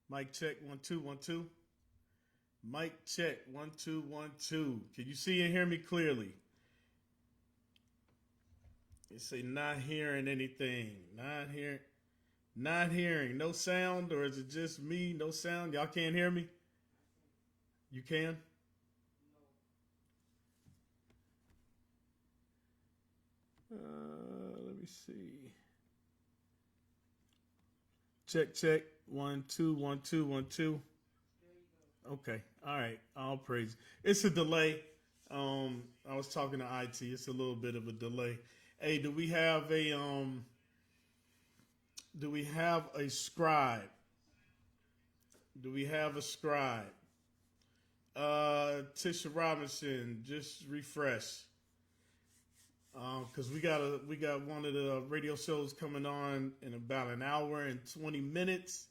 Mic check 1 2 1 2. Mic check 1 2 1 2. Can you see and hear me clearly? It say not hearing anything. Not hearing. No sound, or is it just me? No sound. Y'all can't hear me? You can? Let me see. Check check 1 2 1 2 1 2. Okay. All right. All praise. It's a delay. I was talking to IT. It's a little bit of a delay. Hey, do we have a scribe? Do we have a scribe? Tisha Robinson, just refresh. Because we got one of the radio shows coming on in about an hour and 20 minutes.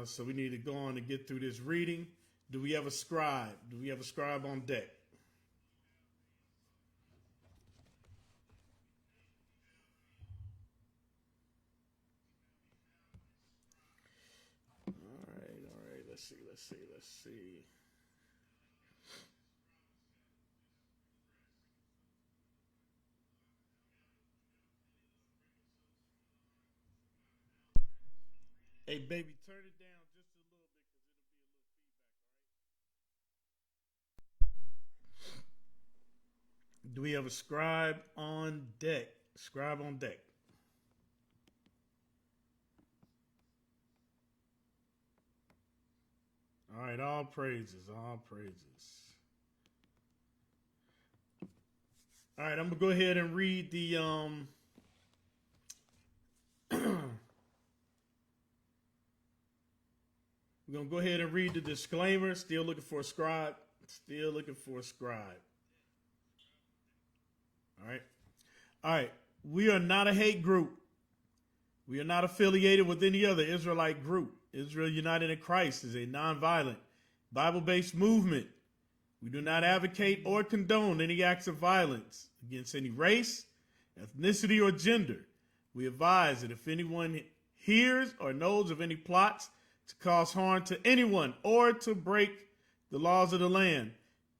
So we need to go on and get through this reading. Do we have a scribe? Do we have a scribe on deck? All right. Let's see. Hey, baby, turn it down just a little bit because it'll be a little feedback. Do we have a scribe on deck? Scribe on deck. All right, all praises, all praises. All right, I'm gonna go ahead and read the we're gonna go ahead and read the disclaimer. Still looking for a scribe. Still looking for a scribe. All right. All right. We are not a hate group. We are not affiliated with any other Israelite group. Israel United in Christ is a nonviolent, Bible based movement. We do not advocate or condone any acts of violence against any race, ethnicity, or gender. We advise that if anyone hears or knows of any plots to cause harm to anyone or to break the laws of the land,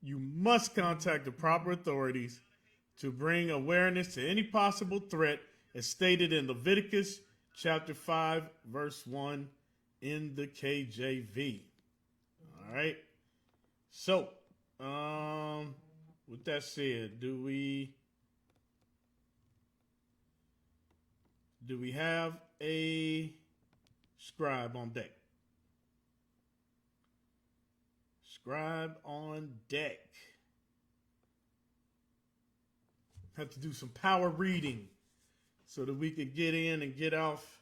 you must contact the proper authorities to bring awareness to any possible threat as stated in Leviticus chapter 5, verse 1 in the KJV. All right. So, with that said, do we have a scribe on deck? Scribe on deck. Have to do some power reading so that we could get in and get off.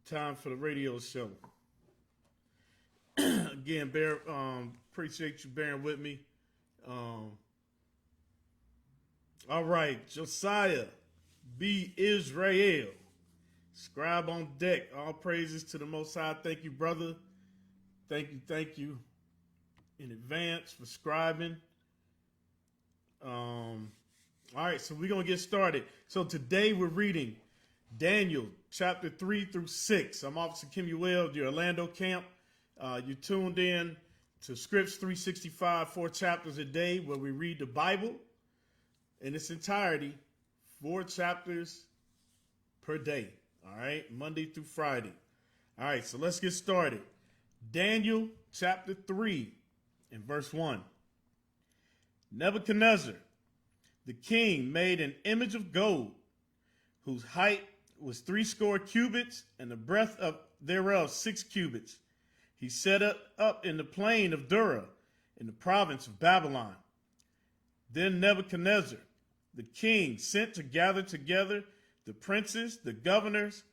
Time for the radio show. Again, appreciate you bearing with me. All right, Josiah B. Israel, scribe on deck. All praises to the Most High. Thank you, brother. Thank you in advance for scribing. All right, so we're going to get started. So today we're reading Daniel chapter 3 through 6. I'm Officer Kimuel, the Orlando camp. You tuned in to Scripts 365, 4 chapters a day, where we read the Bible in its entirety, 4 chapters per day. All right, Monday through Friday. All right, so let's get started. Daniel chapter 3 and verse 1. Nebuchadnezzar, the king, made an image of gold, whose height was 60 cubits, and the breadth of thereof 6 cubits. He set it up in the plain of Dura, in the province of Babylon. Then Nebuchadnezzar, the king, sent to gather together the princes, the governors,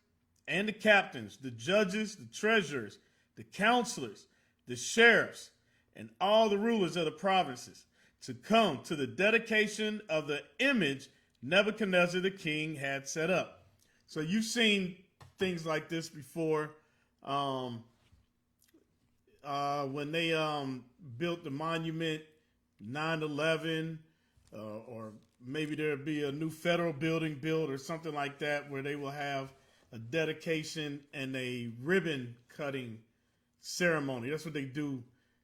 and the captains, the judges, the treasurers, the counselors, the sheriffs, and all the rulers of the provinces, to come to the dedication of the image Nebuchadnezzar the king had set up. So you've seen things like this before. When they built the monument 9/11, or maybe there'll be a new federal building built or something like that, where they will have a dedication and a ribbon cutting ceremony. That's what they do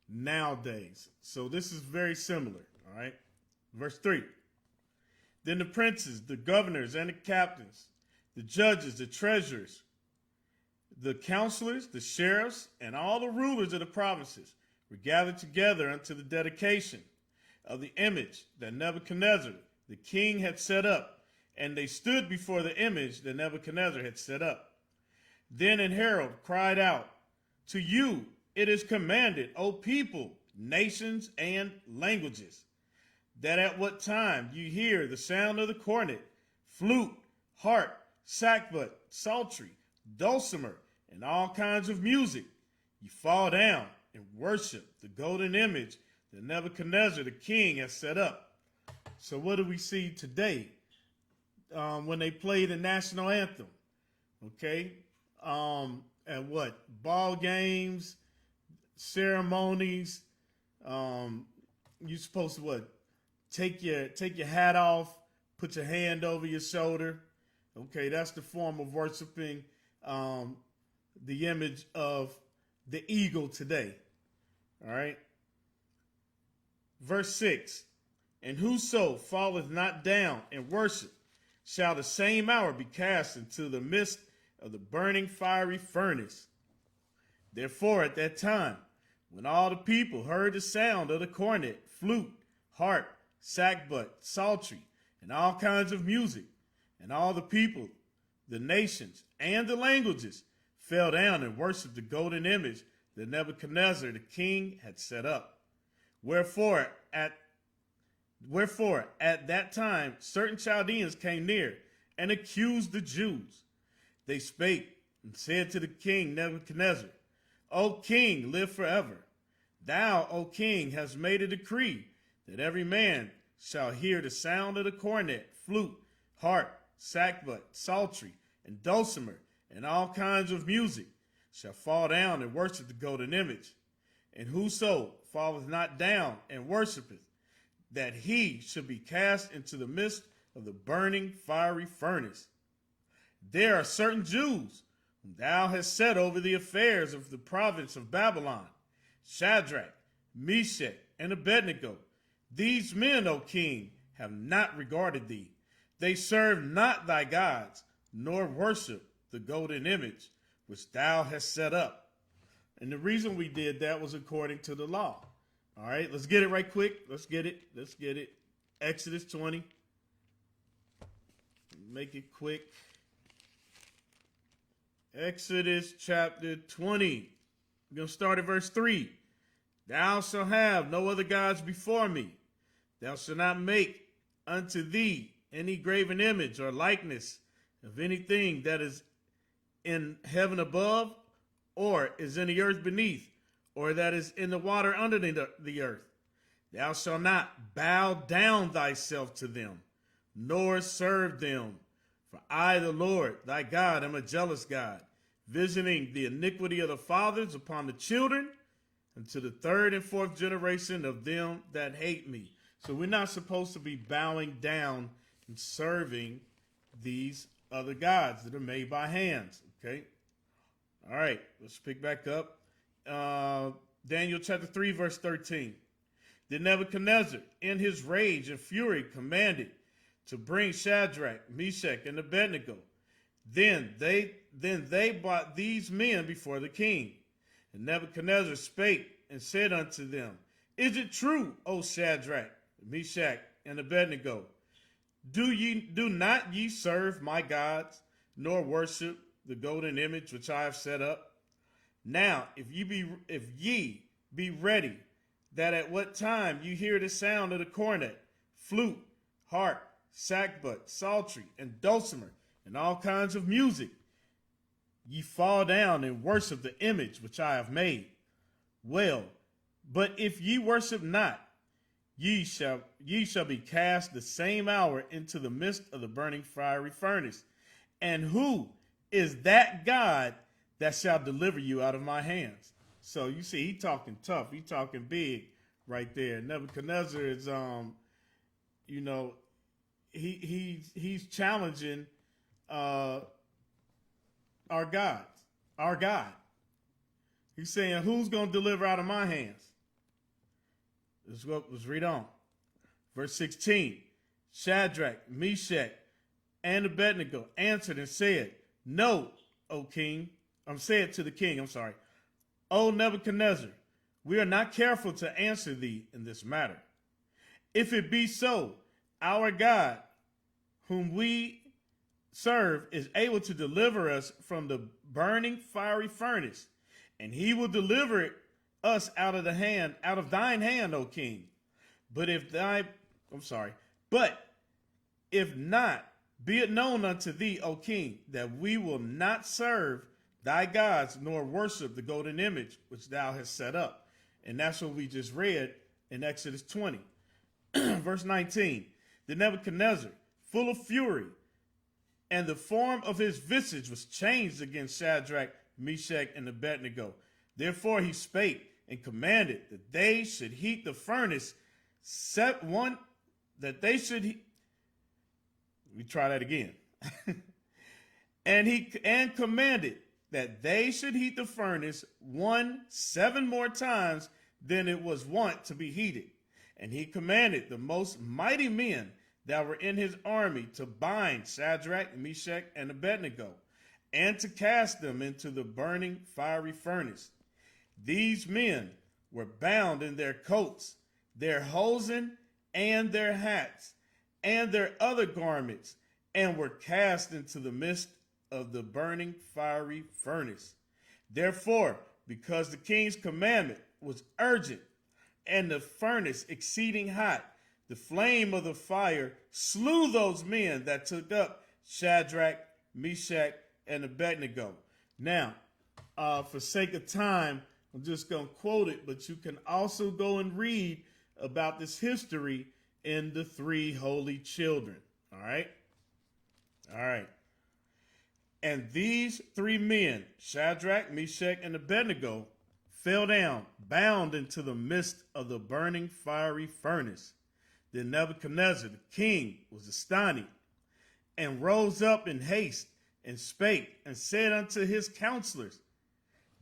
nowadays. So this is very similar. All right. Verse 3. Then the princes, the governors, and the captains, the judges, the treasurers, the counselors, the sheriffs, and all the rulers of the provinces were gathered together unto the dedication of the image that Nebuchadnezzar, the king, had set up. And they stood before the image that Nebuchadnezzar had set up. Then an herald cried out, "To you it is commanded, O people, nations, and languages, that at what time you hear the sound of the cornet, flute, harp, sackbut, psaltery, dulcimer, and all kinds of music, you fall down and worship the golden image that Nebuchadnezzar the king has set up." So what do we see today when they play the national anthem? Okay, at what? Ball games, ceremonies. You're supposed to what? Take your hat off, put your hand over your shoulder. Okay, that's the form of worshiping the image of the eagle today. All right. Verse 6. And whoso falleth not down and worship shall the same hour be cast into the midst of the burning fiery furnace. Therefore at that time, when all the people heard the sound of the cornet, flute, harp, sackbut, psaltery, and all kinds of music, and all the people, the nations, and the languages fell down and worshipped the golden image that Nebuchadnezzar the king had set up. Wherefore at that time certain Chaldeans came near and accused the Jews. They spake and said to the king Nebuchadnezzar, "O king, live forever. Thou, O king, hast made a decree that every man shall hear the sound of the cornet, flute, harp, sackbut, psaltery, and dulcimer, and all kinds of music, shall fall down and worship the golden image. And whoso falleth not down and worshipeth, that he should be cast into the midst of the burning fiery furnace. There are certain Jews whom thou hast set over the affairs of the province of Babylon, Shadrach, Meshach, and Abednego. These men, O king, have not regarded thee. They serve not thy gods, nor worship the golden image which thou hast set up." And the reason we did that was according to the law. All right, let's get it right quick. Let's get it. Exodus 20. Make it quick. Exodus chapter 20. We're going to start at verse 3. "Thou shalt have no other gods before me. Thou shalt not make unto thee any graven image or likeness of anything that is in heaven above, or is in the earth beneath, or that is in the water under the earth. Thou shalt not bow down thyself to them, nor serve them. For I, the Lord, thy God, am a jealous God, visiting the iniquity of the fathers upon the children, and to the third and fourth generation of them that hate me." So we're not supposed to be bowing down and serving these other gods that are made by hands. Okay. All right. Let's pick back up. Daniel chapter 3, verse 13. "Then Nebuchadnezzar, in his rage and fury, commanded to bring Shadrach, Meshach, and Abednego. Then they brought these men before the king. And Nebuchadnezzar spake and said unto them, Is it true, O Shadrach, Meshach, and Abednego? Do not ye serve my gods, nor worship the golden image which I have set up? Now, if ye be ready, that at what time you hear the sound of the cornet, flute, harp, sackbut, psaltery, and dulcimer, and all kinds of music, ye fall down and worship the image which I have made. Well, but if ye worship not, ye shall be cast the same hour into the midst of the burning fiery furnace. And who is that God that shall deliver you out of my hands?" So you see, he talking tough. He talking big right there. Nebuchadnezzar is, he's challenging our God. He's saying, who's going to deliver out of my hands? Let's read on. Verse 16, Shadrach, Meshach, and Abednego answered and said, No, O king. Said to the king, O Nebuchadnezzar, we are not careful to answer thee in this matter. If it be so, our God, whom we serve, is able to deliver us from the burning fiery furnace, and he will deliver us out of thine hand, O king. But if not, be it known unto thee, O king, that we will not serve thy gods, nor worship the golden image which thou hast set up. And that's what we just read in Exodus 20. Verse 19, then Nebuchadnezzar, full of fury, and the form of his visage was changed against Shadrach, Meshach, and Abednego. Therefore he spake and commanded that they should heat the furnace we try that again. and commanded that they should heat the furnace 7 more times than it was wont to be heated. And he commanded the most mighty men that were in his army to bind Shadrach, Meshach, and Abednego, and to cast them into the burning fiery furnace. These men were bound in their coats, their hosen, and their hats, and their other garments, and were cast into the midst of the burning fiery furnace. Therefore, because the king's commandment was urgent, and the furnace exceeding hot, the flame of the fire slew those men that took up Shadrach, Meshach, and Abednego. Now, for sake of time, I'm just going to quote it, but you can also go and read about this history in the 3 holy children. All right? All right. And these 3 men, Shadrach, Meshach, and Abednego, fell down, bound into the midst of the burning fiery furnace. Then Nebuchadnezzar, the king, was astonished, and rose up in haste, and spake, and said unto his counselors,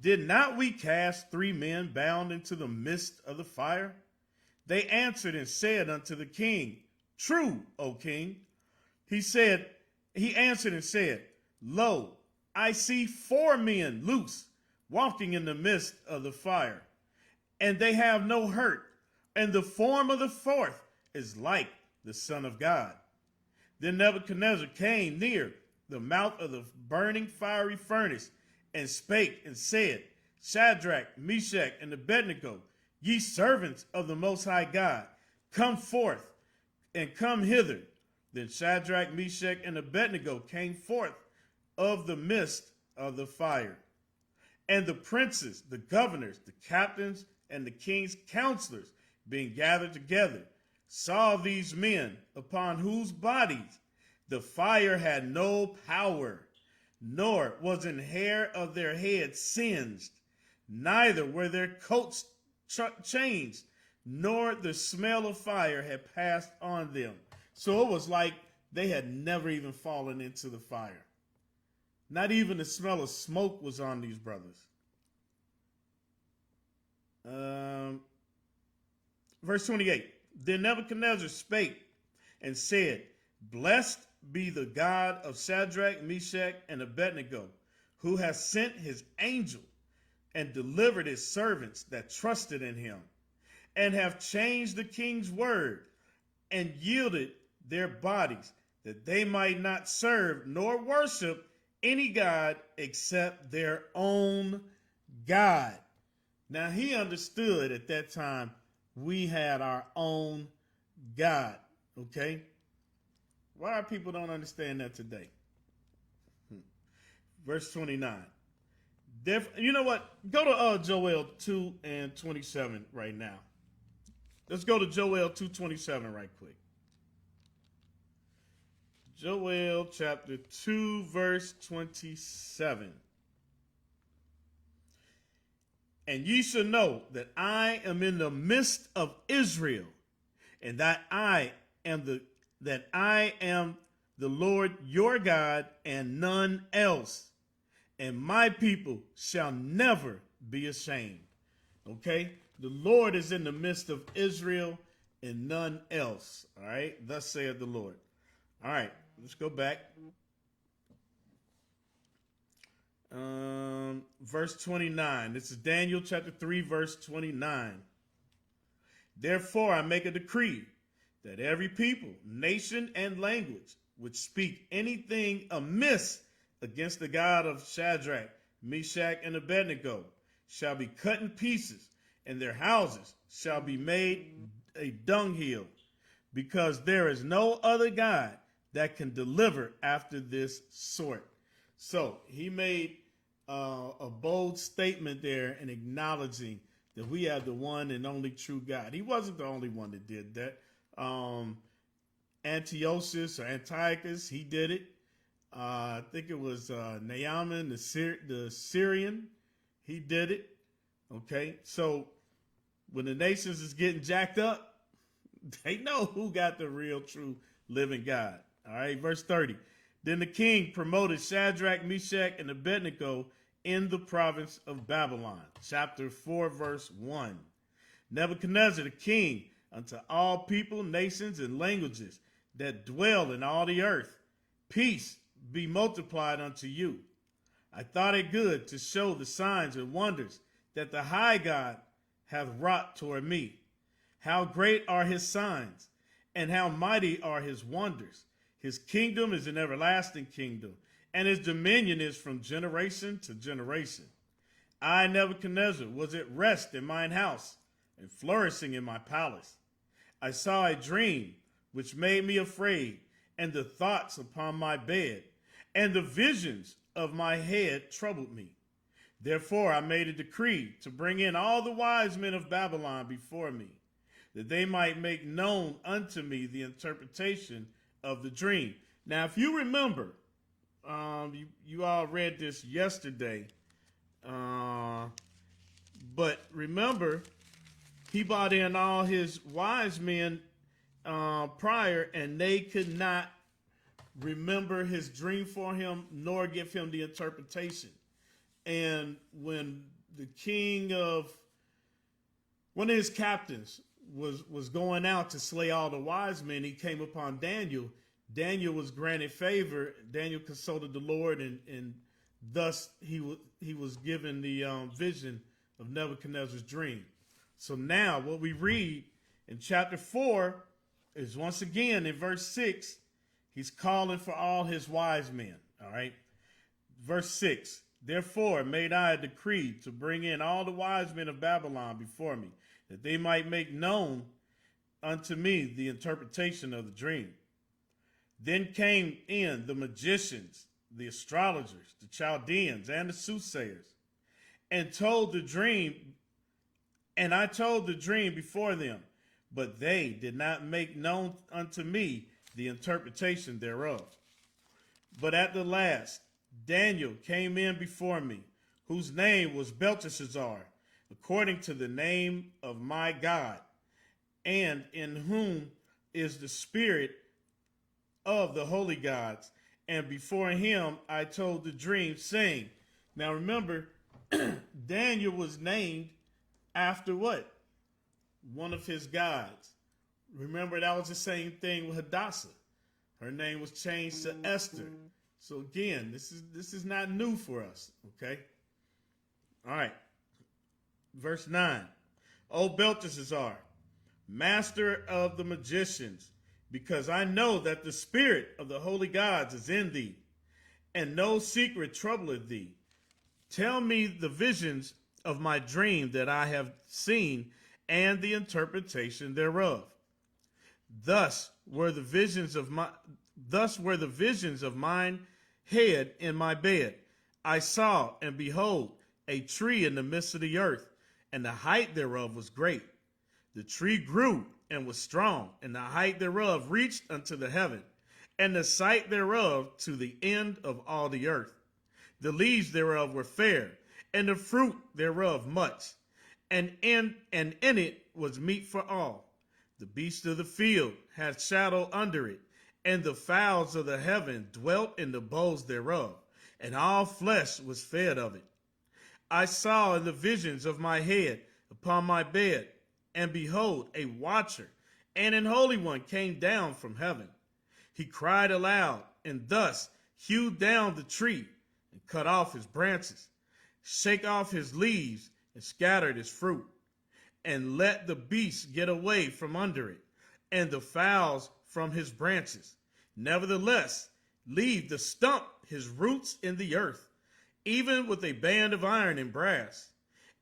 Did not we cast 3 men bound into the midst of the fire? They answered and said unto the king, True, O king. He answered and said, Lo, I see 4 men loose, walking in the midst of the fire, and they have no hurt, and the form of the 4th is like the Son of God. Then Nebuchadnezzar came near the mouth of the burning fiery furnace, and spake and said, Shadrach, Meshach, and Abednego, ye servants of the Most High God, come forth and come hither. Then Shadrach, Meshach, and Abednego came forth of the midst of the fire. And the princes, the governors, the captains, and the king's counselors, being gathered together, saw these men, upon whose bodies the fire had no power, nor was an hair of their head singed, neither were their coats changed, nor the smell of fire had passed on them. So it was like they had never even fallen into the fire. Not even the smell of smoke was on these brothers. Verse 28, Then Nebuchadnezzar spake and said, Blessed be the God of Shadrach, Meshach, and Abednego, who has sent his angel and delivered his servants that trusted in him, and have changed the king's word, and yielded their bodies, that they might not serve nor worship any God except their own God. Now he understood at that time we had our own God, okay? Why people don't understand that today? Verse 29. You know what? Go to Joel 2 and 27 right now. Let's go to Joel 2:27 right quick. Joel chapter 2, verse 27. And ye shall know that I am in the midst of Israel, and that I am the Lord your God, and none else. And my people shall never be ashamed. Okay? The Lord is in the midst of Israel and none else. All right? Thus saith the Lord. All right, let's go back. Verse 29. This is Daniel chapter 3, verse 29. Therefore I make a decree that every people, nation, and language which speak anything amiss against the God of Shadrach, Meshach, and Abednego shall be cut in pieces, and their houses shall be made a dunghill, because there is no other God that can deliver after this sort. So he made a bold statement there in acknowledging that we have the one and only true God. He wasn't the only one that did that. Antiochus, he did it. I think it was Naaman, the Syrian. He did it. Okay, so when the nations is getting jacked up, they know who got the real, true, living God. All right, verse 30. Then the king promoted Shadrach, Meshach, and Abednego in the province of Babylon. Chapter 4, verse 1. Nebuchadnezzar the king, unto all people, nations, and languages that dwell in all the earth, peace be multiplied unto you. I thought it good to show the signs and wonders that the high God hath wrought toward me. How great are his signs, and how mighty are his wonders. His kingdom is an everlasting kingdom, and his dominion is from generation to generation. I, Nebuchadnezzar, was at rest in mine house, and flourishing in my palace. I saw a dream which made me afraid, and the thoughts upon my bed, and the visions of my head troubled me. Therefore I made a decree to bring in all the wise men of Babylon before me, that they might make known unto me the interpretation of the dream. Now, if you remember, you all read this yesterday, but remember, he brought in all his wise men prior, and they could not remember his dream for him, nor give him the interpretation. And when the king of one of his captains was going out to slay all the wise men, he came upon Daniel. Daniel was granted favor. Daniel consulted the Lord, and thus he was given the vision of Nebuchadnezzar's dream. So now what we read in chapter 4 is, once again in verse 6, he's calling for all his wise men. All right. Verse 6, therefore made I a decree to bring in all the wise men of Babylon before me, that they might make known unto me the interpretation of the dream. Then came in the magicians, the astrologers, the Chaldeans, and the soothsayers, and told the dream, and I told the dream before them, but they did not make known unto me the interpretation thereof. But at the last, Daniel came in before me, whose name was Belteshazzar, according to the name of my God, and in whom is the spirit of the holy gods. And before him I told the dream, saying, now remember, Daniel was named after what? One of his gods. Remember, that was the same thing with Hadassah. Her name was changed to Esther. So again, this is not new for us, okay? All right. Verse 9. O Belteshazzar, master of the magicians, because I know that the spirit of the holy gods is in thee, and no secret troubleth thee. Tell me the visions of my dream that I have seen, and the interpretation thereof. Thus were the visions of mine head in my bed. I saw, and behold, a tree in the midst of the earth, and the height thereof was great. The tree grew and was strong, and the height thereof reached unto the heaven, and the sight thereof to the end of all the earth. The leaves thereof were fair, and the fruit thereof much, and in it was meat for all. The beasts of the field had shadow under it, and the fowls of the heaven dwelt in the boughs thereof, and all flesh was fed of it. I saw in the visions of my head upon my bed, and behold, a watcher and an holy one came down from heaven. He cried aloud, and thus hewed down the tree, and cut off his branches, shake off his leaves, and scattered his fruit, and let the beasts get away from under it, and the fowls from his branches. Nevertheless, leave the stump his roots in the earth, even with a band of iron and brass,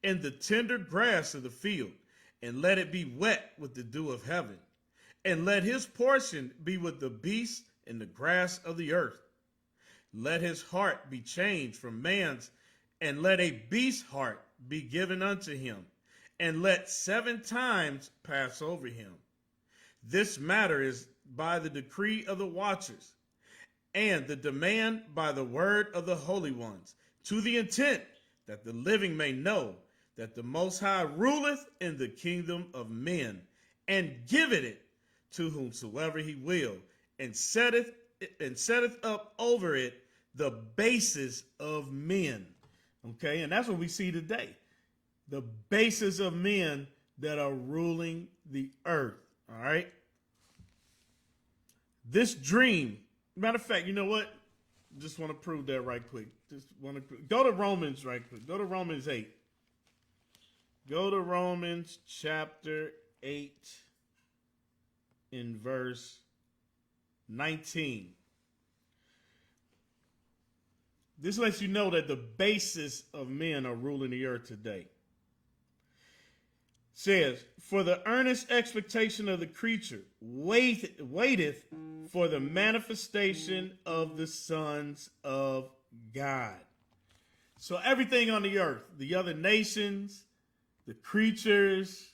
and the tender grass of the field, and let it be wet with the dew of heaven, and let his portion be with the beasts and the grass of the earth. Let his heart be changed from man's, and let a beast's heart be given unto him, and let 7 times pass over him. This matter is by the decree of the watchers, and the demand by the word of the holy ones, to the intent that the living may know that the Most High ruleth in the kingdom of men, and giveth it to whomsoever he will, and setteth up over it the bases of men. Okay, and that's what we see today. The bases of men that are ruling the earth. All right. This dream, matter of fact, you know what? Just want to prove that right quick. Just want to go to Romans right quick. Go to Romans 8. Go to Romans chapter 8 in verse 19. This lets you know that the basis of men are ruling the earth today. Says, for the earnest expectation of the creature waiteth for the manifestation of the sons of God. So everything on the earth, the other nations, the creatures,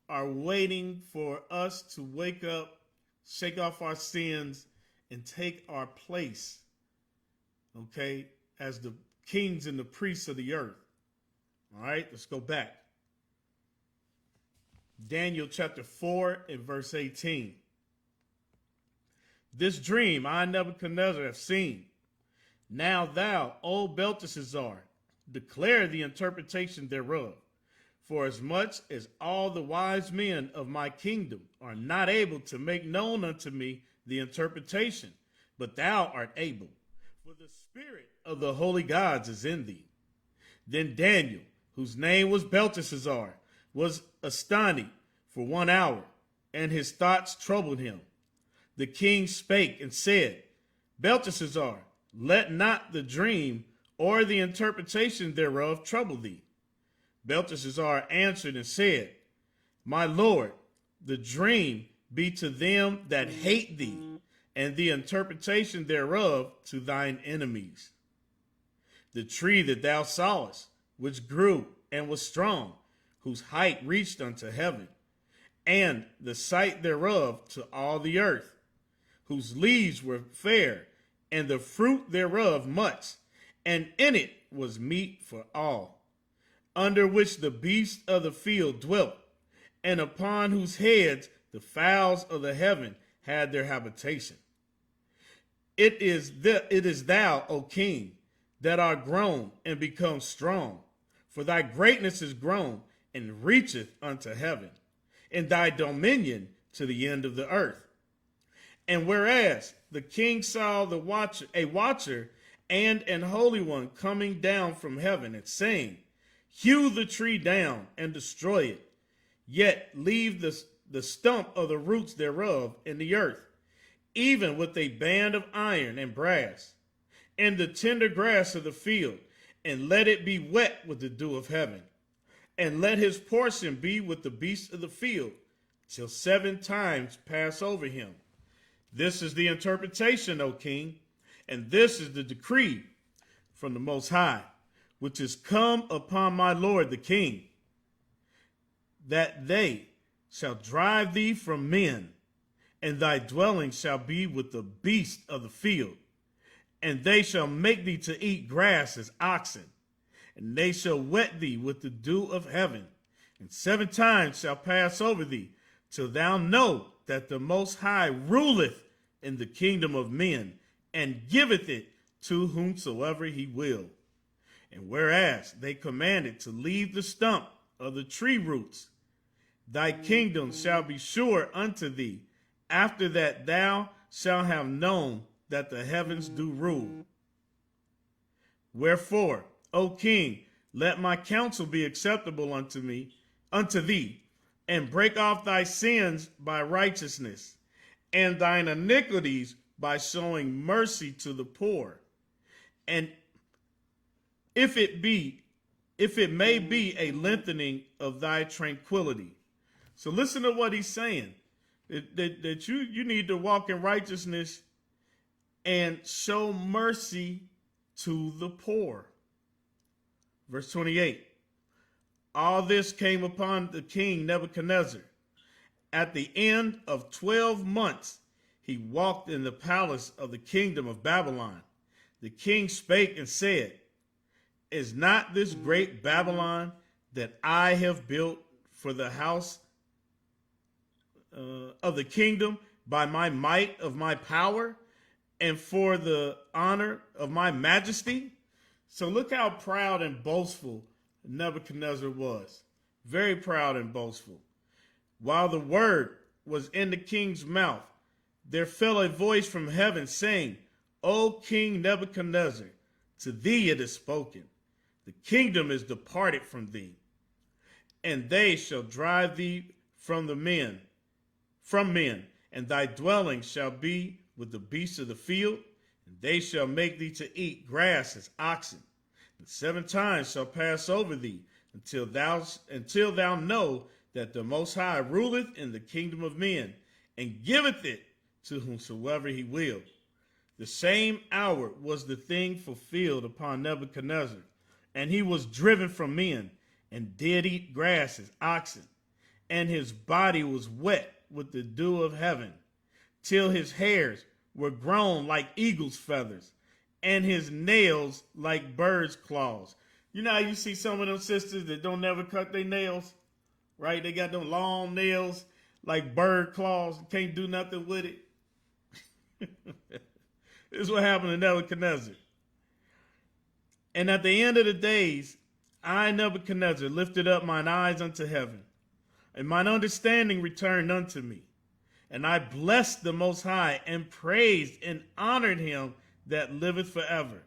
are waiting for us to wake up, shake off our sins, and take our place, okay, as the kings and the priests of the earth. All right, let's go back. Daniel chapter 4 and verse 18. This dream I, Nebuchadnezzar, have seen. Now thou, O Belteshazzar, declare the interpretation thereof. For as much as all the wise men of my kingdom are not able to make known unto me the interpretation, but thou art able, for the spirit of the holy gods is in thee. Then Daniel, whose name was Belteshazzar, was astonished for 1 hour, and his thoughts troubled him. The king spake and said, Belteshazzar, let not the dream or the interpretation thereof trouble thee. Belteshazzar answered and said, My lord, the dream be to them that hate thee, and the interpretation thereof to thine enemies. The tree that thou sawest, which grew and was strong, whose height reached unto heaven, and the sight thereof to all the earth, whose leaves were fair, and the fruit thereof much, and in it was meat for all, under which the beasts of the field dwelt, and upon whose heads the fowls of the heaven had their habitation. It is thou, O king, that art grown and become strong, for thy greatness is grown and reacheth unto heaven, and thy dominion to the end of the earth. And whereas the king saw a watcher and an holy one coming down from heaven, and saying, Hew the tree down and destroy it, yet leave the stump of the roots thereof in the earth, even with a band of iron and brass, and the tender grass of the field, and let it be wet with the dew of heaven, and let his portion be with the beasts of the field, till 7 times pass over him. This is the interpretation, O king, and this is the decree from the Most High, which is come upon my lord the king, that they shall drive thee from men, and thy dwelling shall be with the beasts of the field, and they shall make thee to eat grass as oxen, and they shall wet thee with the dew of heaven, and 7 times shall pass over thee, till thou know that the Most High ruleth in the kingdom of men, and giveth it to whomsoever he will. And whereas they commanded to leave the stump of the tree roots, thy kingdom shall be sure unto thee, after that thou shalt have known that the heavens do rule. Wherefore, O king, let my counsel be acceptable unto thee, and break off thy sins by righteousness, and thine iniquities by showing mercy to the poor. And if it may be a lengthening of thy tranquility. So listen to what he's saying. That you need to walk in righteousness and show mercy to the poor. Verse 28. All this came upon the king Nebuchadnezzar. At the end of 12 months, he walked in the palace of the kingdom of Babylon. The king spake and said, is not this great Babylon that I have built for the house of the kingdom by my might of my power and for the honor of my majesty? So look how proud and boastful Nebuchadnezzar was. Very proud and boastful. While the word was in the king's mouth, there fell a voice from heaven saying, O King Nebuchadnezzar, to thee it is spoken. The kingdom is departed from thee, and they shall drive thee from men, and thy dwelling shall be with the beasts of the field, and they shall make thee to eat grass as oxen. And 7 times shall pass over thee, until thou know that the Most High ruleth in the kingdom of men, and giveth it to whomsoever he will. The same hour was the thing fulfilled upon Nebuchadnezzar, and he was driven from men, and did eat grass as oxen, and his body was wet with the dew of heaven, till his hairs were grown like eagle's feathers, and his nails like bird's claws. You know how you see some of them sisters that don't never cut their nails, right? They got them long nails like bird claws, can't do nothing with it. This is what happened to Nebuchadnezzar. And at the end of the days, I, Nebuchadnezzar, lifted up mine eyes unto heaven, and mine understanding returned unto me. And I blessed the Most High, and praised and honored him that liveth forever,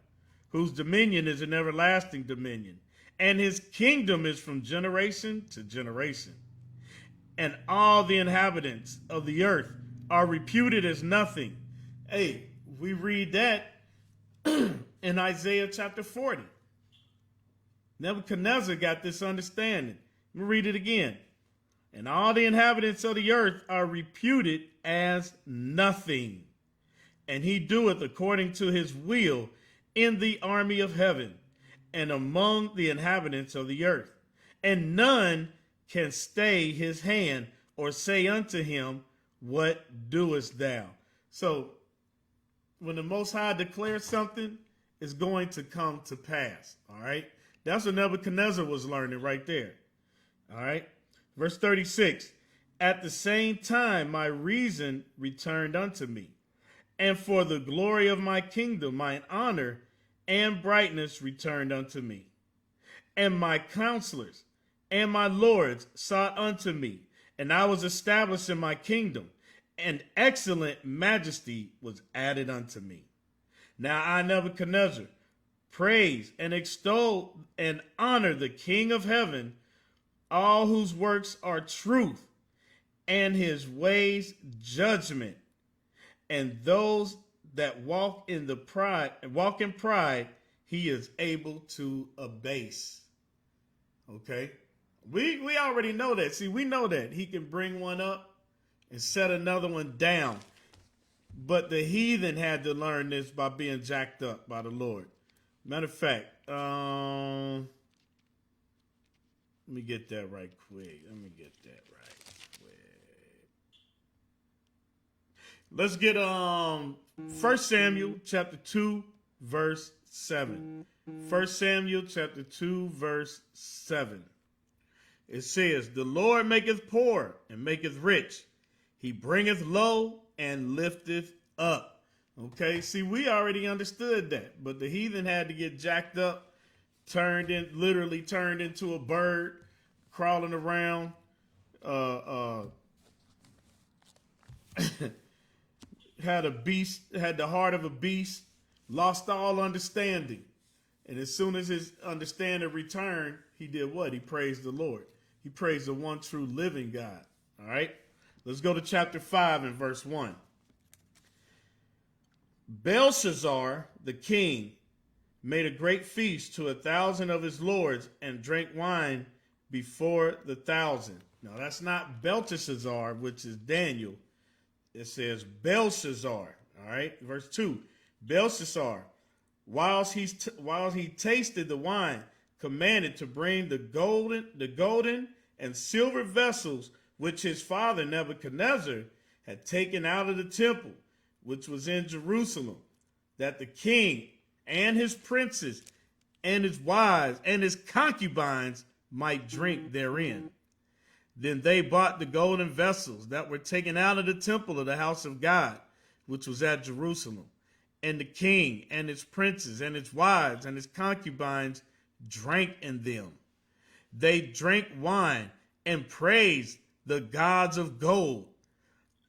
whose dominion is an everlasting dominion, and his kingdom is from generation to generation. And all the inhabitants of the earth are reputed as nothing. Hey, we read that in Isaiah chapter 40. Nebuchadnezzar got this understanding. Let me read it again. And all the inhabitants of the earth are reputed as nothing. And he doeth according to his will in the army of heaven and among the inhabitants of the earth. And none can stay his hand or say unto him, what doest thou? So when the Most High declares something, it's going to come to pass. All right. That's what Nebuchadnezzar was learning right there. All right. Verse 36. At the same time, my reason returned unto me, and for the glory of my kingdom, mine honor and brightness returned unto me. And my counselors and my lords sought unto me, and I was established in my kingdom, and excellent majesty was added unto me. Now I, Nebuchadnezzar, praise and extol and honor the King of heaven, all whose works are truth, and his ways judgment. And those that walk in pride, he is able to abase. Okay? We already know that. See, we know that he can bring one up and set another one down. But the heathen had to learn this by being jacked up by the Lord. Matter of fact, let me get that right quick. Let's get 1 Samuel chapter 2, verse 7. 1 Samuel chapter 2, verse 7. It says, the Lord maketh poor and maketh rich. He bringeth low and lifteth up. Okay, see, we already understood that, but the heathen had to get jacked up literally turned into a bird, crawling around. Had the heart of a beast, lost all understanding. And as soon as his understanding returned, he did what? He praised the Lord. He praised the one true living God. All right. Let's go to chapter 5 and verse 1. Belshazzar, the king, made a great feast to 1,000 of his lords and drank wine before the 1,000. Now, that's not Belteshazzar, which is Daniel. It says Belshazzar. All right. Verse 2. Belshazzar, whilst he tasted the wine, commanded to bring the golden and silver vessels which his father Nebuchadnezzar had taken out of the temple, which was in Jerusalem, that the king and his princes and his wives and his concubines might drink therein. Then they bought the golden vessels that were taken out of the temple of the house of God, which was at Jerusalem. And the king and his princes and his wives and his concubines drank in them. They drank wine and praised the gods of gold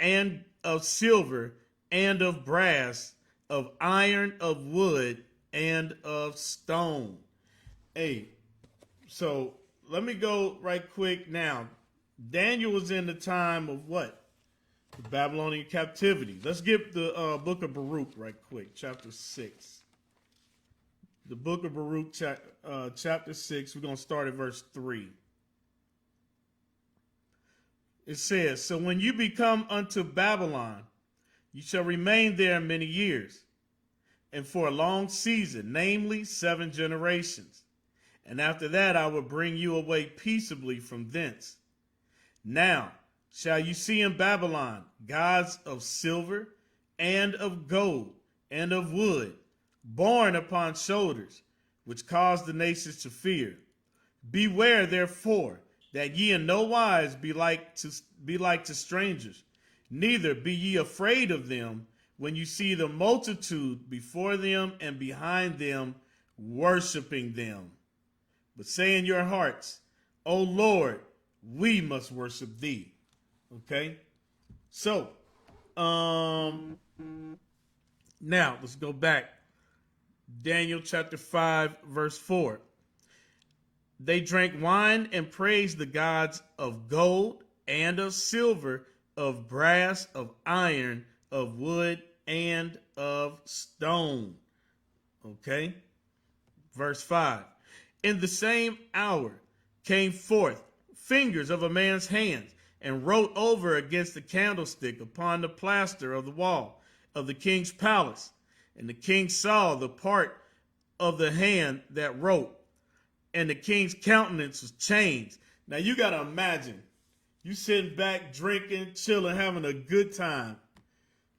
and of silver and of brass, of iron, of wood, and of stone. Hey, so let me go right quick now. Daniel was in the time of what? The Babylonian captivity. Let's get the book of Baruch right quick, chapter 6. The book of Baruch, chapter 6, we're going to start at verse 3. It says, so when you become unto Babylon, you shall remain there many years, and for a long season, namely 7 generations. And after that I will bring you away peaceably from thence. Now shall you see in Babylon gods of silver and of gold and of wood, borne upon shoulders, which cause the nations to fear. Beware therefore that ye in no wise be like to strangers, neither be ye afraid of them when you see the multitude before them and behind them worshiping them. But say in your hearts, O Lord, we must worship thee. Okay? So, now let's go back. Daniel chapter 5, verse 4. They drank wine and praised the gods of gold and of silver, of brass, of iron, of wood, and of stone. Okay? Verse 5. In the same hour came forth fingers of a man's hands and wrote over against the candlestick upon the plaster of the wall of the king's palace. And the king saw the part of the hand that wrote, and the king's countenance was changed. Now you got to imagine, you sitting back, drinking, chilling, having a good time.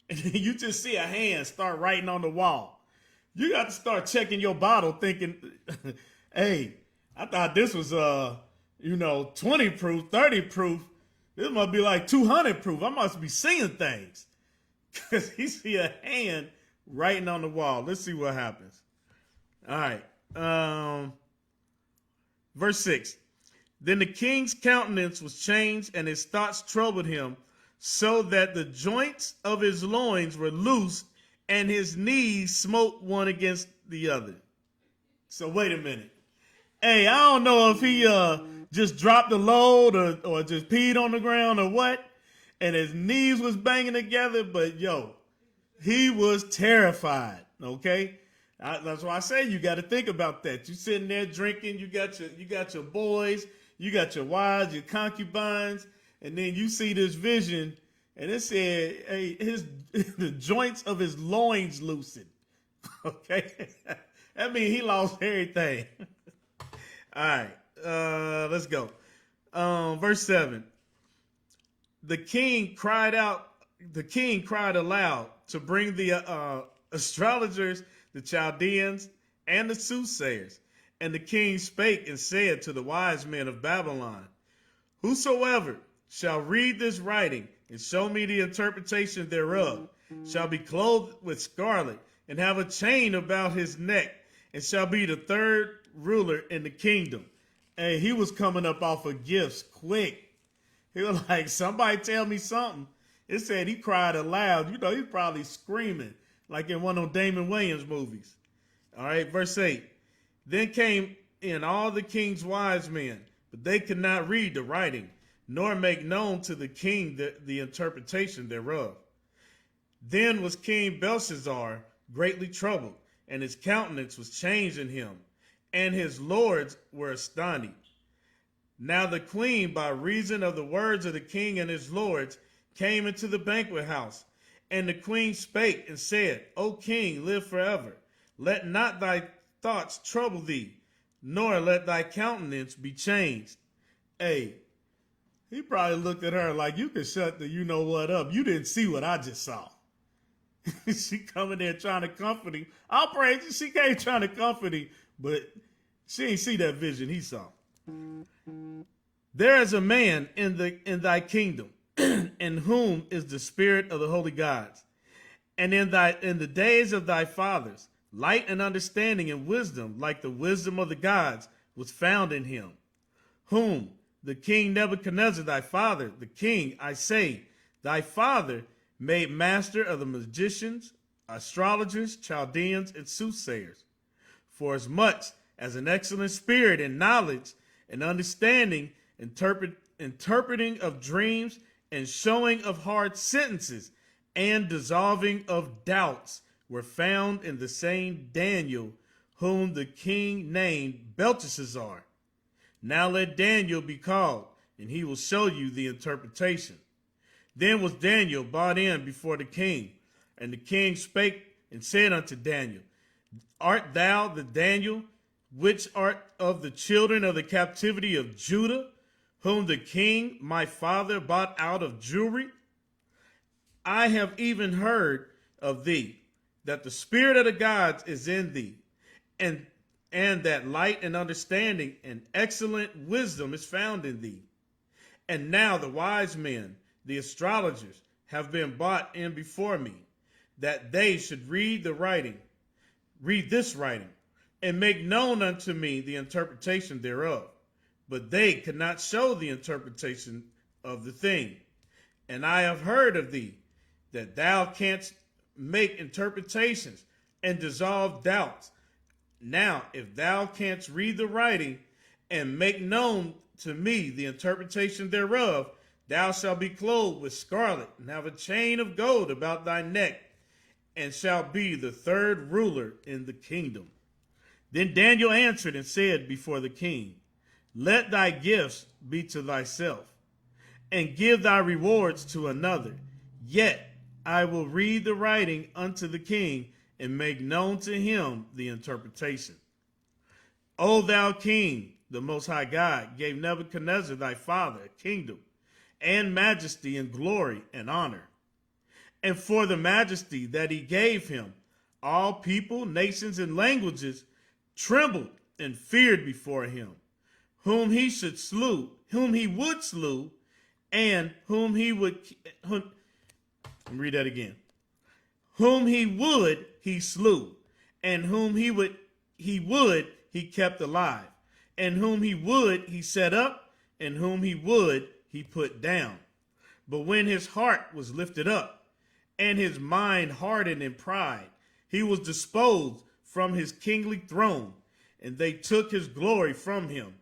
And you just see a hand start writing on the wall. You got to start checking your bottle thinking, hey, I thought this was, 20 proof, 30 proof. This must be like 200 proof. I must be seeing things. Because he see a hand writing on the wall. Let's see what happens. All right. Verse 6. Then the king's countenance was changed, and his thoughts troubled him, so that the joints of his loins were loose, and his knees smote one against the other. So wait a minute. Hey, I don't know if he just dropped the load or just peed on the ground or what, and his knees was banging together, but he was terrified, okay? That's why I say you got to think about that. You sitting there drinking, you got your boys, you got your wives, your concubines, and then you see this vision, and it said, hey, the joints of his loins loosened. Okay? That means he lost everything. All right, let's go. Verse 7. The king cried aloud to bring the astrologers, the Chaldeans, and the soothsayers. And the king spake and said to the wise men of Babylon, whosoever shall read this writing and show me the interpretation thereof shall be clothed with scarlet and have a chain about his neck and shall be the third ruler in the kingdom. And he was coming up off of gifts quick. He was like, somebody tell me something. It said he cried aloud. You know, he's probably screaming like in one of Damon Wayans movies. All right, verse 8. Then came in all the king's wise men, but they could not read the writing, nor make known to the king the interpretation thereof. Then was King Belshazzar greatly troubled, and his countenance was changed in him, and his lords were astonished. Now the queen, by reason of the words of the king and his lords, came into the banquet house. And the queen spake and said, O king, live forever. Let not thy thoughts trouble thee, nor let thy countenance be changed. Hey, he probably looked at her like, you can shut the you know what up. You didn't see what I just saw. She coming there trying to comfort him. I'll praise you. She came trying to comfort him, but she ain't see that vision he saw. There is a man in thy kingdom, in whom is the spirit of the holy gods. And in the days of thy fathers, light and understanding and wisdom, like the wisdom of the gods, was found in him. Whom the king Nebuchadnezzar, thy father, the king, I say, thy father, made master of the magicians, astrologers, Chaldeans, and soothsayers. For as much as an excellent spirit and knowledge and understanding, interpreting of dreams, and showing of hard sentences, and dissolving of doubts, were found in the same Daniel, whom the king named Belteshazzar. Now let Daniel be called, and he will show you the interpretation. Then was Daniel brought in before the king, and the king spake and said unto Daniel, Art thou the Daniel, which art of the children of the captivity of Judah, whom the king my father brought out of Jewry? I have even heard of thee, that the spirit of the gods is in thee, and that light and understanding and excellent wisdom is found in thee. And now the wise men, the astrologers, have been brought in before me, that they should read this writing, and make known unto me the interpretation thereof. But they could not show the interpretation of the thing. And I have heard of thee, that thou canst make interpretations and dissolve doubts. Now, if thou canst read the writing and make known to me the interpretation thereof, thou shalt be clothed with scarlet and have a chain of gold about thy neck, and shalt be the third ruler in the kingdom. Then Daniel answered and said before the king, Let thy gifts be to thyself, and give thy rewards to another. Yet I will read the writing unto the king, and make known to him the interpretation. O thou king, the most high God gave Nebuchadnezzar thy father a kingdom, and majesty, and glory, and honor. And for the majesty that he gave him, all people, nations, and languages trembled and feared before him, whom he would slew, and whom he would read that again. Whom he would he slew, and whom he would he kept alive, and whom he would he set up, and whom he would he put down. But when his heart was lifted up, and his mind hardened in pride, he was disposed from his kingly throne, and they took his glory from him,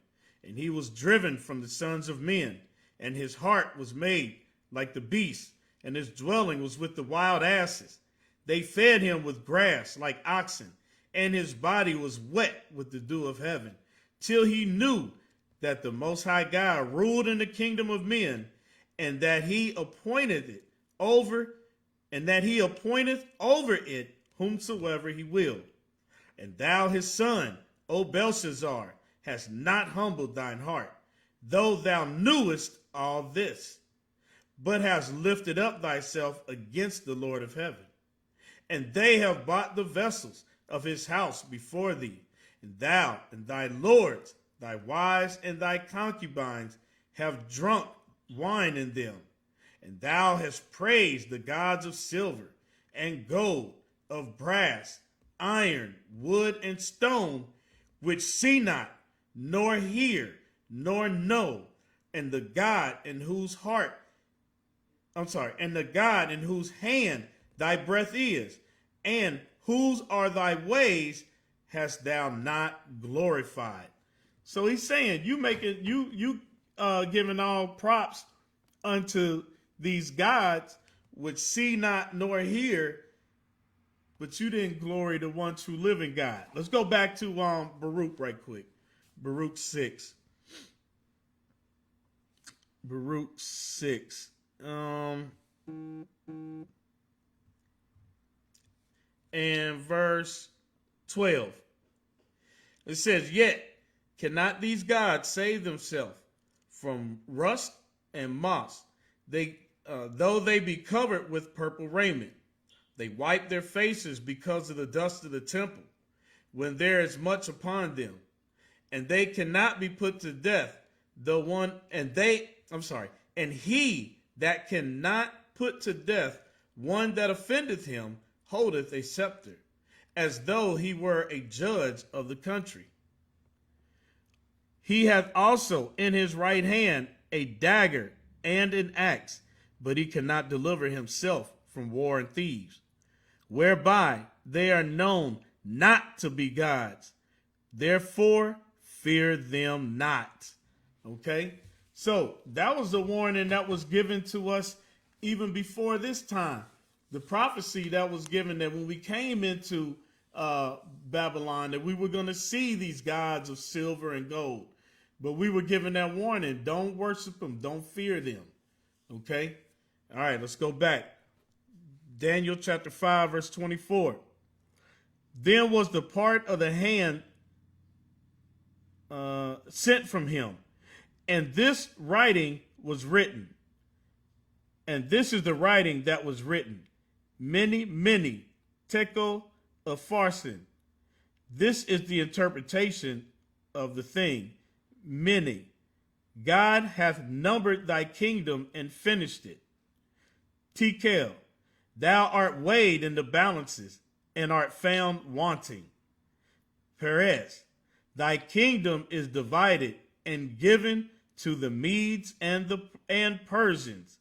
and he was driven from the sons of men, and his heart was made like the beasts, and his dwelling was with the wild asses. They fed him with grass like oxen, and his body was wet with the dew of heaven, till he knew that the Most High God ruled in the kingdom of men, and that he appointeth over it whomsoever he will. And thou his son, O Belshazzar, hast not humbled thine heart, though thou knewest all this, but hast lifted up thyself against the Lord of heaven. And they have bought the vessels of his house before thee, and thou and thy lords, thy wives and thy concubines have drunk wine in them. And thou hast praised the gods of silver and gold, of brass, iron, wood, and stone, which see not, nor hear, nor know, and the God in whose hand thy breath is, and whose are thy ways, hast thou not glorified. So he's saying you giving all props unto these gods which see not nor hear, but you didn't glory the one true living God. Let's go back to Baruch right quick. Baruch 6. Baruch 6. And verse 12. It says, yet cannot these gods save themselves from rust and moss, though they be covered with purple raiment. They wipe their faces because of the dust of the temple, when there is much upon them. And they cannot be put to death, and he that cannot put to death one that offendeth him holdeth a scepter, as though he were a judge of the country. He hath also in his right hand a dagger and an axe, but he cannot deliver himself from war and thieves, whereby they are known not to be gods. Therefore, fear them not. Okay? So that was the warning that was given to us even before this time. The prophecy that was given that when we came into Babylon, that we were going to see these gods of silver and gold. But we were given that warning. Don't worship them. Don't fear them. Okay? All right, let's go back. Daniel chapter 5, verse 24. Then was the part of the hand sent from him, and this writing was written. And this is the writing that was written. Many, tekel upharsin. This is the interpretation of the thing. Many. God hath numbered thy kingdom and finished it. Tekel. Thou art weighed in the balances and art found wanting. Perez. Thy kingdom is divided and given to the Medes and Persians.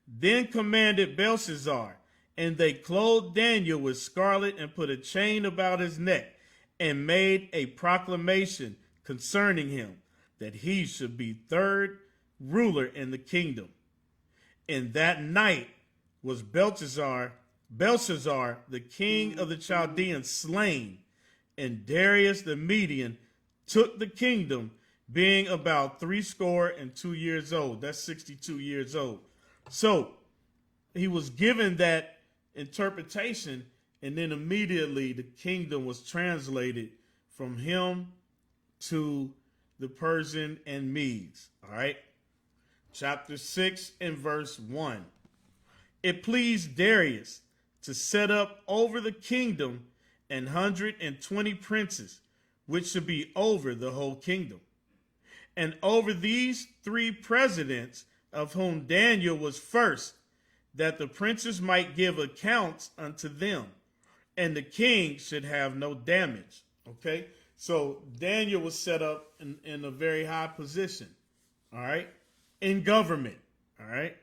Then commanded Belshazzar, and they clothed Daniel with scarlet and put a chain about his neck, and made a proclamation concerning him, that he should be third ruler in the kingdom. In that night was Belshazzar, the king of the Chaldeans, slain, and Darius the Median took the kingdom, being about 62 years old. That's 62 years old. So he was given that interpretation, and then immediately the kingdom was translated from him to the Persian and Medes. All right. Chapter 6 and verse 1. It pleased Darius to set up over the kingdom 120 princes, which should be over the whole kingdom. And over these 3 presidents, of whom Daniel was first, that the princes might give accounts unto them, and the king should have no damage. Okay, so Daniel was set up in a very high position, all right, in government, all right.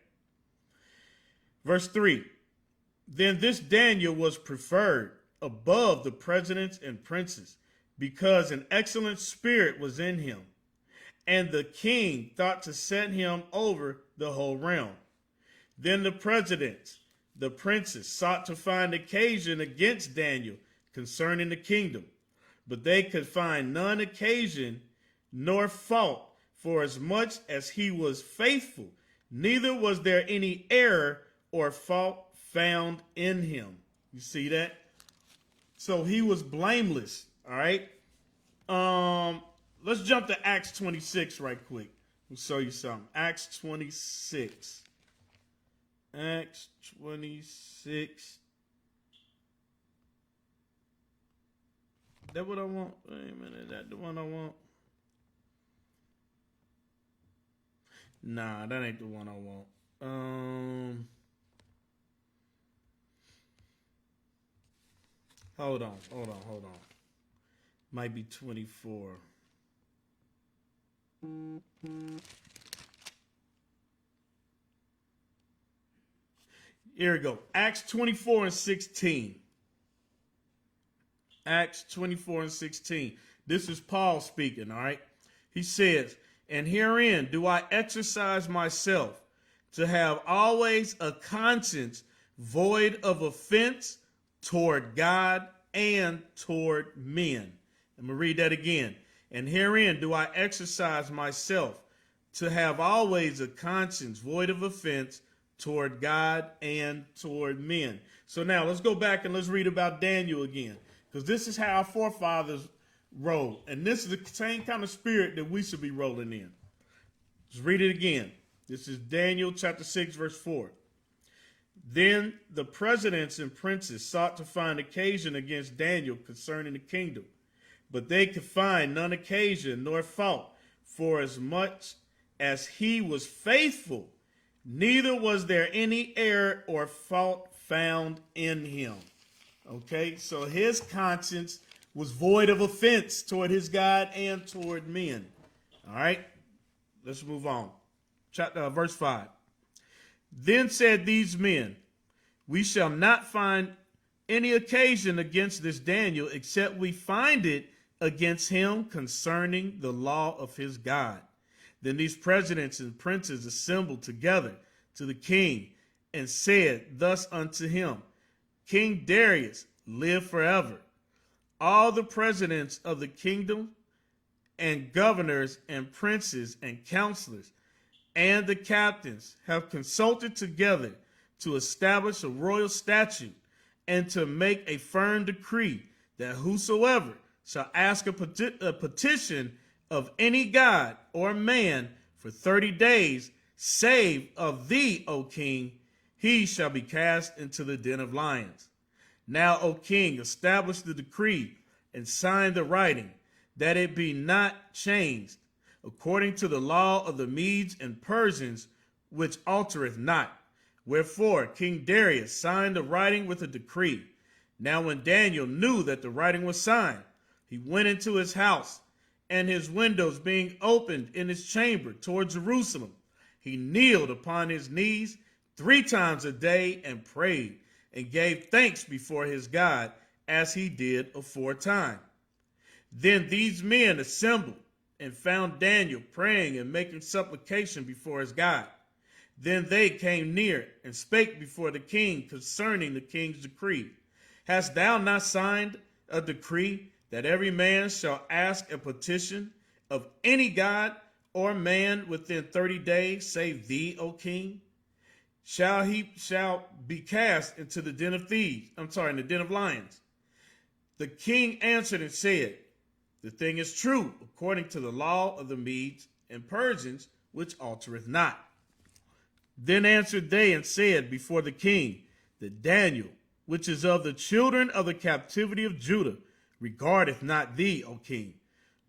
Verse 3, then this Daniel was preferred above the presidents and princes, because an excellent spirit was in him, and the king thought to set him over the whole realm. Then the presidents, the princes, sought to find occasion against Daniel concerning the kingdom, but they could find none occasion nor fault, for as much as he was faithful, neither was there any error or fault found in him. You see that? So he was blameless. All right. Let's jump to Acts 26 right quick. I'll show you something. Acts 26. Acts 26. Is that what I want? Wait a minute. Is that the one I want? Nah, that ain't the one I want. Hold on. Might be 24. Here we go. Acts 24 and 16. Acts 24 and 16. This is Paul speaking, all right? He says, and herein do I exercise myself to have always a conscience void of offense toward God and toward men. I'm going to read that again. And herein do I exercise myself to have always a conscience void of offense toward God and toward men. So now let's go back and let's read about Daniel again, because this is how our forefathers rolled. And this is the same kind of spirit that we should be rolling in. Let's read it again. This is Daniel chapter 6, verse 4. Then the presidents and princes sought to find occasion against Daniel concerning the kingdom, but they could find none occasion nor fault, for as much as he was faithful, neither was there any error or fault found in him. Okay, so his conscience was void of offense toward his God and toward men. All right, let's move on. Verse 5. Then said these men, we shall not find any occasion against this Daniel, except we find it against him concerning the law of his God. Then these presidents and princes assembled together to the king and said thus unto him, King Darius, live forever. All the presidents of the kingdom and governors and princes and counselors and the captains have consulted together to establish a royal statute and to make a firm decree that whosoever shall ask a petition of any god or man for 30 days, save of thee, O king, he shall be cast into the den of lions. Now, O king, establish the decree and sign the writing, that it be not changed, according to the law of the Medes and Persians, which altereth not. Wherefore King Darius signed the writing with a decree. Now when Daniel knew that the writing was signed, he went into his house, and his windows being opened in his chamber toward Jerusalem, he kneeled upon his knees 3 times a day and prayed, and gave thanks before his God, as he did aforetime. Then these men assembled and found Daniel praying and making supplication before his God. Then they came near and spake before the king concerning the king's decree. Hast thou not signed a decree that every man shall ask a petition of any god or man within 30 days, save thee, O king? Shall be cast into the den of in the den of lions. The king answered and said, the thing is true, according to the law of the Medes and Persians, which altereth not. Then answered they and said before the king, that Daniel, which is of the children of the captivity of Judah, regardeth not thee, O king,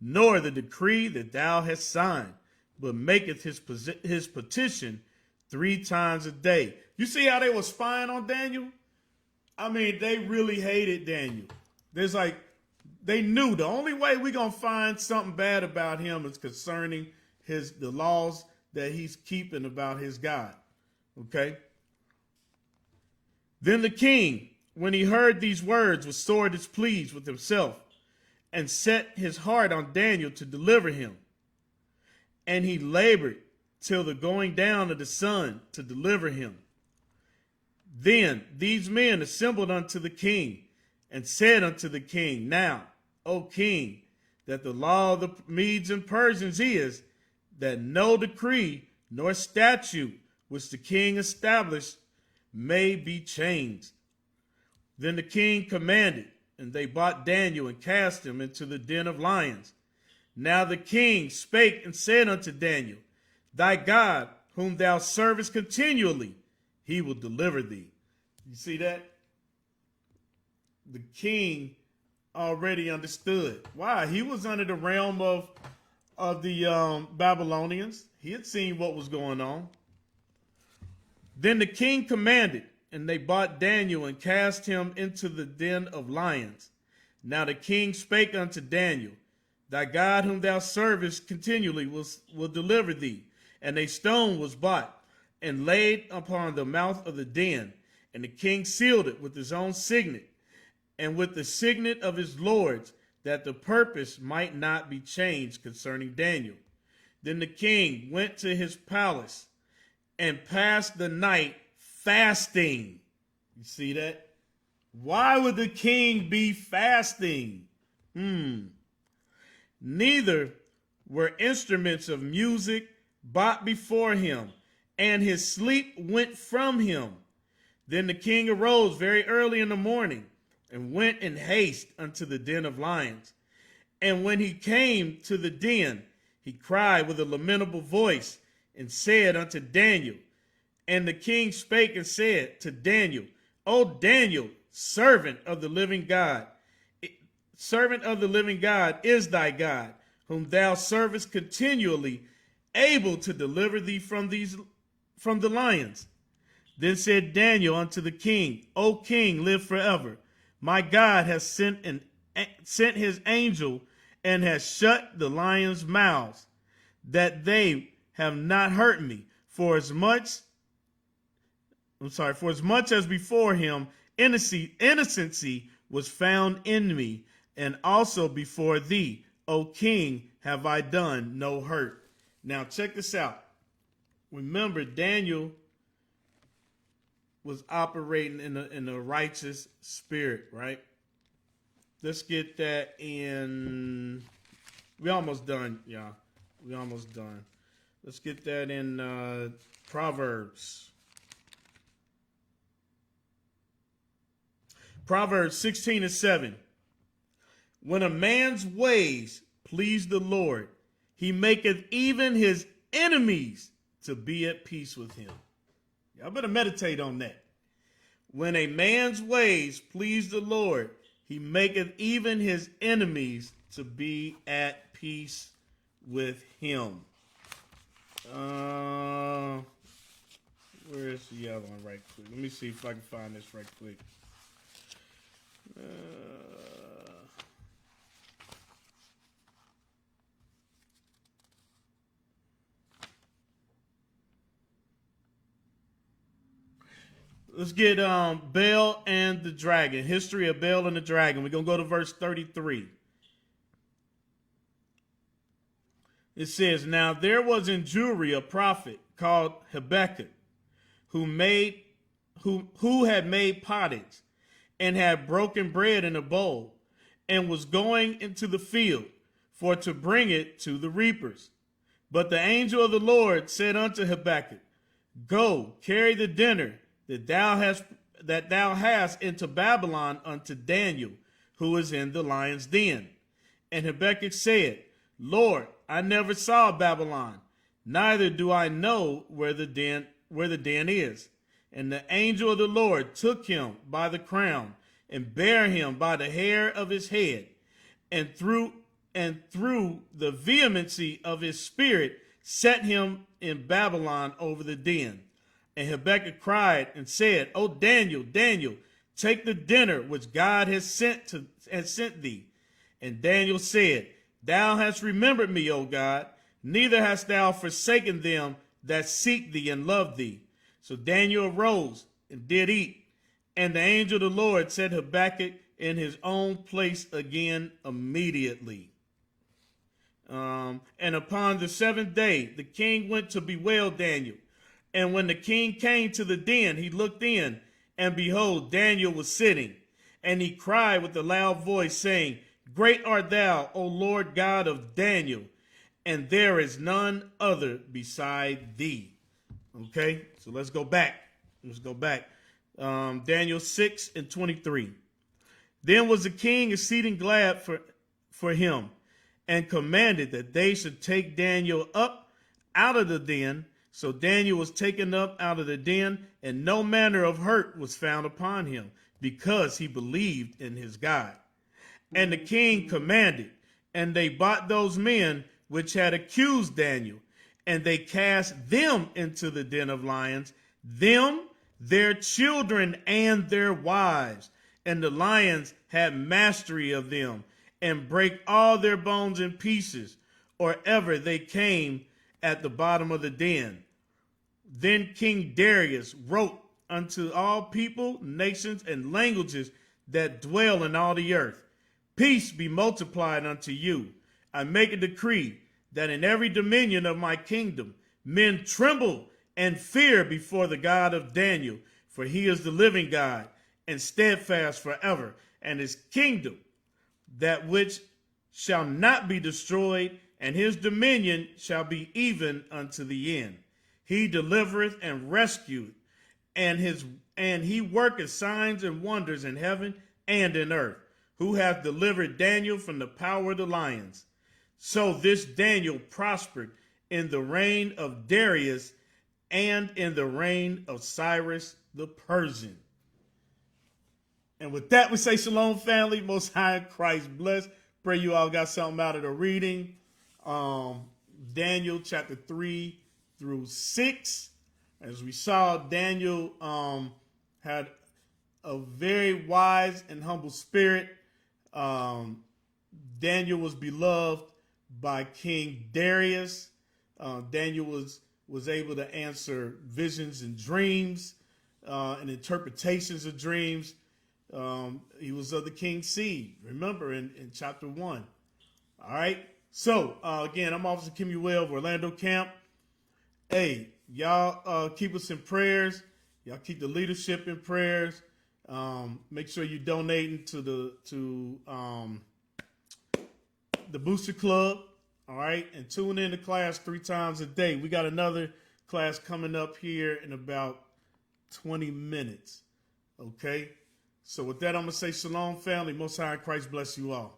nor the decree that thou hast signed, but maketh his petition 3 times a day. You see how they were spying on Daniel? I mean, they really hated Daniel. They knew the only way we're going to find something bad about him is concerning the laws that he's keeping about his God. Okay? Then the king, when he heard these words, was sore displeased with himself, and set his heart on Daniel to deliver him. And he labored till the going down of the sun to deliver him. Then these men assembled unto the king, and said unto the king, Now, O king, that the law of the Medes and Persians is, that no decree nor statute which the king established may be changed. Then the king commanded, and they brought Daniel and cast him into the den of lions. Now the king spake and said unto Daniel, Thy God, whom thou servest continually, he will deliver thee. You see that? The king already understood. Why? He was under the realm of the Babylonians. He had seen what was going on. Then the king commanded, and they bought Daniel and cast him into the den of lions. Now the king spake unto Daniel, thy God whom thou servest continually will deliver thee. And a stone was bought and laid upon the mouth of the den. And the king sealed it with his own signet and with the signet of his lords, that the purpose might not be changed concerning Daniel. Then the king went to his palace and passed the night fasting. You see that? Why would the king be fasting? Neither were instruments of music brought before him, and his sleep went from him. Then the king arose very early in the morning and went in haste unto the den of lions. And when he came to the den, he cried with a lamentable voice and said unto Daniel, and the king spake and said to Daniel, O Daniel, servant of the living God is thy God, whom thou servest continually, able to deliver thee from the lions. Then said Daniel unto the king, O king, live forever. My God has sent his angel and has shut the lions' mouths, that they have not hurt me. For as much as before him innocency was found in me, and also before thee, O king, have I done no hurt. Now check this out. Remember, Daniel was operating in a righteous spirit, right? Let's get that in. We almost done, y'all. We almost done. Let's get that in Proverbs. Proverbs 16:7. When a man's ways please the Lord, he maketh even his enemies to be at peace with him. Y'all better meditate on that. When a man's ways please the Lord, he maketh even his enemies to be at peace with him. Where is the other one right quick? Let me see if I can find this right quick. Let's get Baal and the dragon. History of Baal and the dragon. We're going to go to verse 33. It says, Now there was in Jewry a prophet called Habakkuk, who had made pottage, and had broken bread in a bowl, and was going into the field for to bring it to the reapers. But the angel of the Lord said unto Habakkuk, Go, carry the dinner that thou hast into Babylon unto Daniel, who is in the lion's den. And Habakkuk said, Lord, I never saw Babylon, neither do I know where the den is. And the angel of the Lord took him by the crown, and bare him by the hair of his head, and through the vehemency of his spirit set him in Babylon over the den. And Habakkuk cried and said, O Daniel, Daniel, take the dinner which God has sent thee. And Daniel said, Thou hast remembered me, O God, neither hast thou forsaken them that seek thee and love thee. So Daniel arose and did eat. And the angel of the Lord set Habakkuk in his own place again immediately. And upon the seventh day, the king went to bewail Daniel. And when the king came to the den, he looked in, and behold, Daniel was sitting. And he cried with a loud voice, saying, Great art thou, O Lord God of Daniel, and there is none other beside thee. Okay, so let's go back. Daniel 6:23. Then was the king exceeding glad for him, and commanded that they should take Daniel up out of the den. So Daniel was taken up out of the den, and no manner of hurt was found upon him, because he believed in his God. And the king commanded, and they brought those men which had accused Daniel, and they cast them into the den of lions, them their children and their wives, and the lions had mastery of them, and brake all their bones in pieces, or ever they came at the bottom of the den. Then King Darius wrote unto all people, nations, and languages that dwell in all the earth, peace be multiplied unto you. I make a decree that in every dominion of my kingdom men tremble and fear before the God of Daniel, for he is the living God and steadfast forever, and his kingdom that which shall not be destroyed, and his dominion shall be even unto the end. He delivereth and rescueth, and he worketh signs and wonders in heaven and in earth, who hath delivered Daniel from the power of the lions. So this Daniel prospered in the reign of Darius and in the reign of Cyrus the Persian. And with that, we say shalom, family. Most High Christ bless. Pray you all got something out of the reading. Daniel chapter 3 through 6. As we saw, Daniel had a very wise and humble spirit. Daniel was beloved by King Darius. Daniel was able to answer visions and dreams and interpretations of dreams. He was of the king's seed, remember, in chapter 1. All right. So, again, I'm Officer Kim Iuic of Orlando Camp. Hey, y'all keep us in prayers. Y'all keep the leadership in prayers. Make sure you're donating to the Booster Club. All right. And tune in to class 3 times a day. We got another class coming up here in about 20 minutes. Okay. So with that, I'm going to say shalom, family. Most High in Christ bless you all.